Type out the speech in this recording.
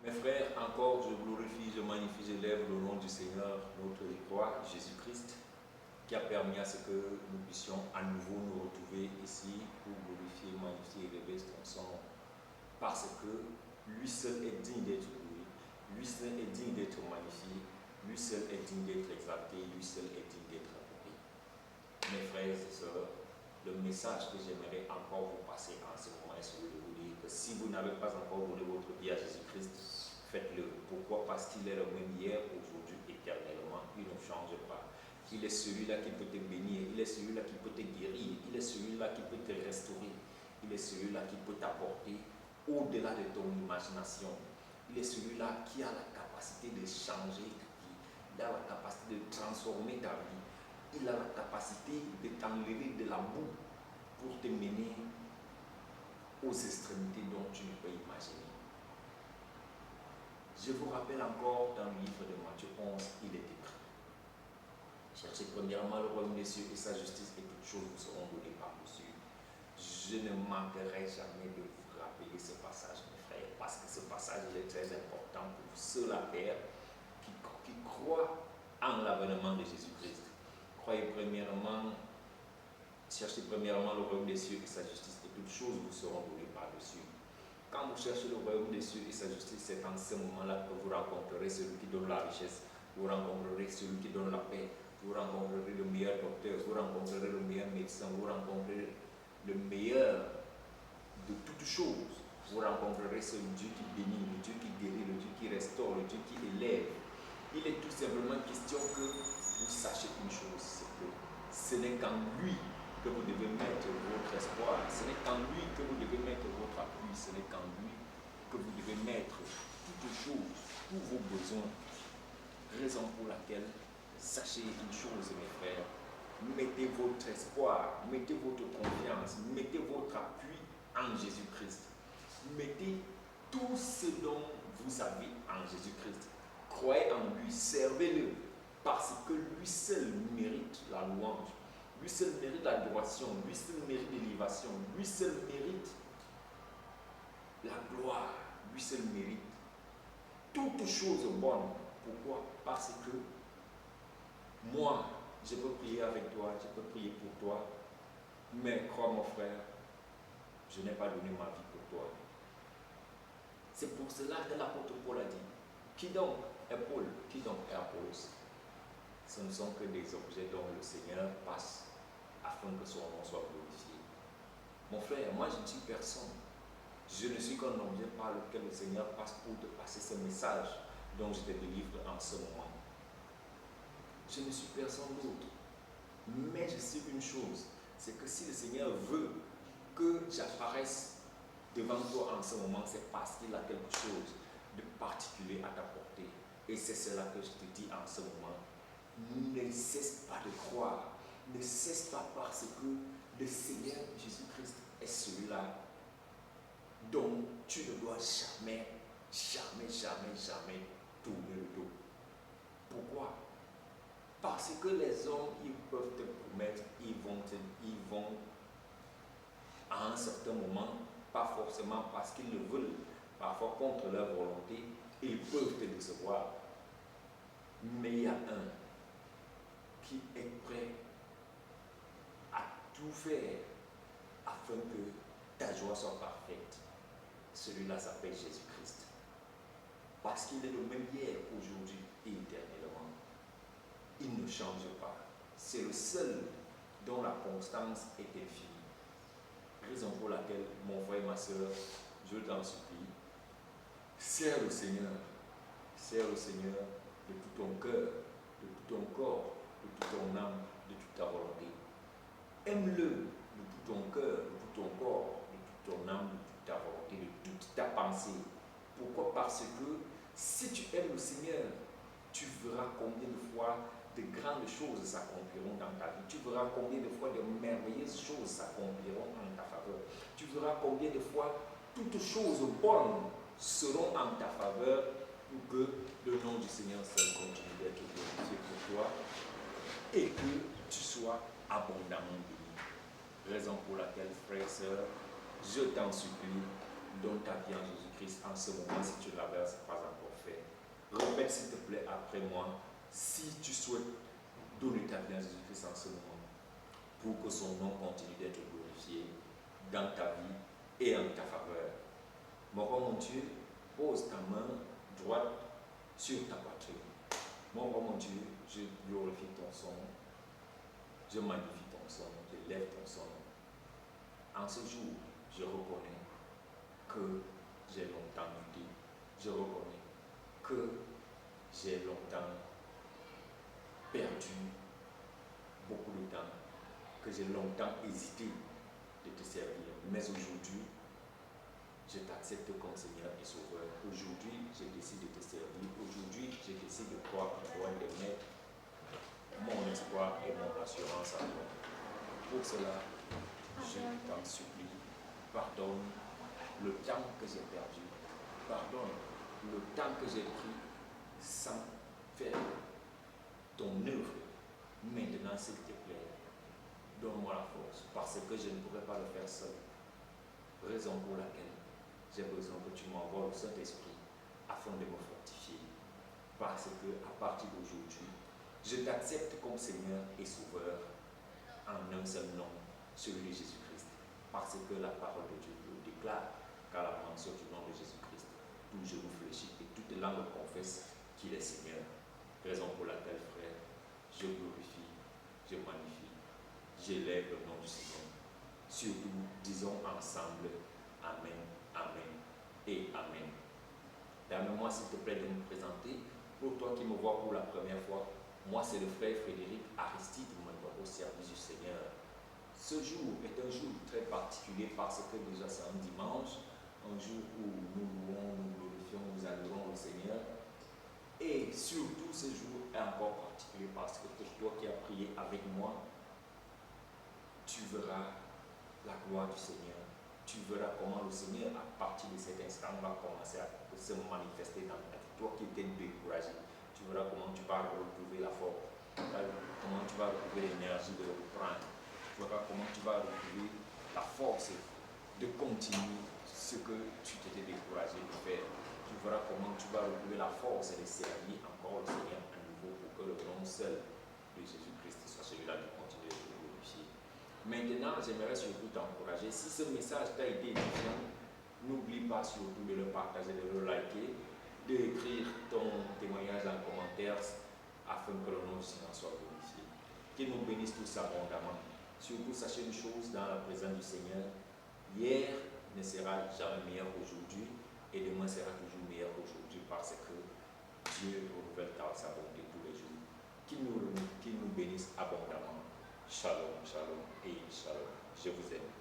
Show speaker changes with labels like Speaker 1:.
Speaker 1: Mes frères, encore je glorifie, je magnifie, je lève le nom du Seigneur, notre roi Jésus-Christ, qui a permis à ce que nous puissions à nouveau nous retrouver ici pour glorifier, magnifier et élever son nom. Parce que lui seul est digne d'être loué, lui seul est digne d'être magnifié, lui seul est digne d'être exalté, lui seul est digne d'être adoré. Mes frères et sœurs, le message que j'aimerais encore vous passer en ce moment est celui de vous dire que si vous n'avez pas encore donné votre vie à Jésus-Christ, faites-le. Pourquoi? Parce qu'il est le même hier, aujourd'hui, éternellement. Il ne change pas. Il est celui-là qui peut te bénir, il est celui-là qui peut te guérir, il est celui-là qui peut te restaurer, il est celui-là qui peut t'apporter au-delà de ton imagination. Il est celui-là qui a la capacité de changer ta vie, il a la capacité de transformer ta vie. Il a la capacité de t'enlever de la boue pour te mener aux extrémités dont tu ne peux imaginer. Je vous rappelle encore dans le livre de Matthieu 11, il est écrit: cherchez premièrement le royaume des cieux et sa justice, et toutes choses vous seront données par-dessus. Je ne manquerai jamais de vous rappeler ce passage, mes frères, parce que ce passage est très important pour ceux la terre qui croient en l'avènement de Jésus-Christ. Croyez premièrement, cherchez premièrement le royaume des cieux et sa justice, et toutes choses vous seront données par-dessus. Quand vous cherchez le royaume des cieux et sa justice, c'est en ce moment-là que vous rencontrerez celui qui donne la richesse, vous rencontrerez celui qui donne la paix, vous rencontrerez le meilleur docteur, vous rencontrerez le meilleur médecin, vous rencontrerez le meilleur de toutes choses. Vous rencontrerez ce Dieu qui bénit, le Dieu qui guérit, le Dieu qui restaure, le Dieu qui élève. Il est tout simplement question que vous sachiez une chose, c'est que ce n'est qu'en lui que vous devez mettre votre espoir, ce n'est qu'en lui que vous devez mettre votre appui, ce n'est qu'en lui que vous devez mettre toutes choses, tous vos besoins. Raison pour laquelle, sachez une chose, mes frères, mettez votre espoir, mettez votre confiance, mettez votre appui en Jésus-Christ. Mettez tout ce dont vous avez en Jésus-Christ. Croyez en lui, servez-le, parce que lui seul mérite la louange, lui seul mérite l'adoration, lui seul mérite l'élévation, lui seul mérite la gloire, lui seul mérite toutes choses bonnes. Pourquoi? Parce que moi, je peux prier avec toi, je peux prier pour toi, mais crois mon frère, je n'ai pas donné ma vie pour toi. C'est pour cela que l'apôtre Paul a dit: qui donc est Paul? Qui donc est Apollos? Ce ne sont que des objets dont le Seigneur passe afin que son nom soit glorifié. Mon frère, moi je ne suis personne. Je ne suis qu'un objet par lequel le Seigneur passe pour te passer ce message dont je te délivre en ce moment. Je ne suis personne d'autre. Mais je sais une chose, c'est que si le Seigneur veut que j'apparaisse devant toi en ce moment, c'est parce qu'il a quelque chose de particulier à t'apporter. Et c'est cela que je te dis en ce moment. Ne cesse pas de croire. Ne cesse pas, parce que le Seigneur Jésus-Christ est celui-là dont tu ne dois jamais, jamais, jamais, jamais tourner le dos. Pourquoi? Parce que les hommes, ils peuvent te promettre, ils vont à un certain moment, pas forcément parce qu'ils le veulent, parfois contre leur volonté, ils peuvent te décevoir. Mais il y a un qui est prêt à tout faire afin que ta joie soit parfaite. Celui-là s'appelle Jésus-Christ. Parce qu'il est le même hier, aujourd'hui et éternellement. Il ne change pas. C'est le seul dont la constance est infinie. Raison pour laquelle, mon frère et ma soeur, je t'en supplie, sers le Seigneur de tout ton cœur, de tout ton corps, de toute ton âme, de toute ta volonté. Aime-le de tout ton cœur, de tout ton corps, de toute ton âme, de toute ta volonté, de toute ta pensée. Pourquoi? Parce que si tu aimes le Seigneur, tu verras combien de fois de grandes choses s'accompliront dans ta vie. Tu verras combien de fois de merveilleuses choses s'accompliront en ta faveur. Tu verras combien de fois toutes choses bonnes seront en ta faveur pour que le nom du Seigneur seul continue d'être glorifié pour toi et que tu sois abondamment béni. Raison pour laquelle, frères et sœurs, je t'en supplie, donne ta vie en Jésus-Christ. Jésus-Christ en ce moment si tu ne l'avais pas encore fait. Répète s'il te plaît après moi si tu souhaites donner ta vie à Jésus-Christ en ce moment pour que son nom continue d'être glorifié dans ta vie et en ta faveur. Mon roi, mon Dieu, pose ta main droite sur ta poitrine. Mon roi, mon Dieu, je glorifie ton son, je magnifie ton son, je lève ton son. En ce jour, je reconnais que j'ai longtemps lutté, je reconnais que j'ai longtemps perdu beaucoup de temps, que j'ai longtemps hésité de te servir. Mais aujourd'hui, je t'accepte comme Seigneur et Sauveur. Aujourd'hui, je décide de te servir. Aujourd'hui, je décide de croire en toi et de mettre mon espoir et mon assurance en toi. Pour cela, je t'en supplie, pardonne le temps que j'ai perdu. Pardonne le temps que j'ai pris sans faire ton œuvre. Maintenant, s'il te plaît, donne-moi la force, parce que je ne pourrais pas le faire seul. Raison pour laquelle j'ai besoin que tu m'envoies le Saint-Esprit afin de me fortifier. Parce que à partir d'aujourd'hui, je t'accepte comme Seigneur et Sauveur en un seul nom, celui de Jésus-Christ. Parce que la parole de Dieu le déclare qu'à la mention du nom de Jésus-Christ, tout genou fléchit et toute langue confesse qu'il est Seigneur. Raison pour laquelle, frère, je glorifie, je magnifie, j'élève le nom du Seigneur. Surtout, disons ensemble, Amen, Amen et Amen. Permets-moi, s'il te plaît, de me présenter. Pour toi qui me vois pour la première fois, moi, c'est le frère Frédéric Aristide Manoir au service du Seigneur. Ce jour est un jour très particulier parce que déjà c'est un dimanche, un jour où nous louons, nous glorifions, nous adorons le Seigneur. Et surtout, ce jour est encore particulier parce que pour toi qui as prié avec moi, tu verras la gloire du Seigneur. Tu verras comment le Seigneur, à partir de cet instant, va commencer à se manifester dans ta vie. Toi qui étais découragé, tu verras comment tu vas retrouver la force, comment tu vas retrouver l'énergie de reprendre. Tu verras comment tu vas retrouver la force de continuer ce que tu t'étais découragé de faire. Tu verras comment tu vas retrouver la force de servir encore le Seigneur à nouveau pour que le nom seul de Jésus-Christ soit celui-là de continuer de le glorifier. Maintenant, j'aimerais surtout t'encourager. Si ce message t'a été édifiant, n'oublie pas surtout de le partager, de le liker, d'écrire ton témoignage en commentaire afin que le nom du Seigneur soit glorifié. Qu'il nous bénisse tous abondamment. Surtout, sachez une chose dans la présence du Seigneur. Hier ne sera jamais meilleur qu'aujourd'hui et demain sera toujours meilleur qu'aujourd'hui parce que Dieu renouvelle sa bonté tous les jours. Qu'il nous bénisse abondamment. Shalom, shalom et shalom. Je vous aime.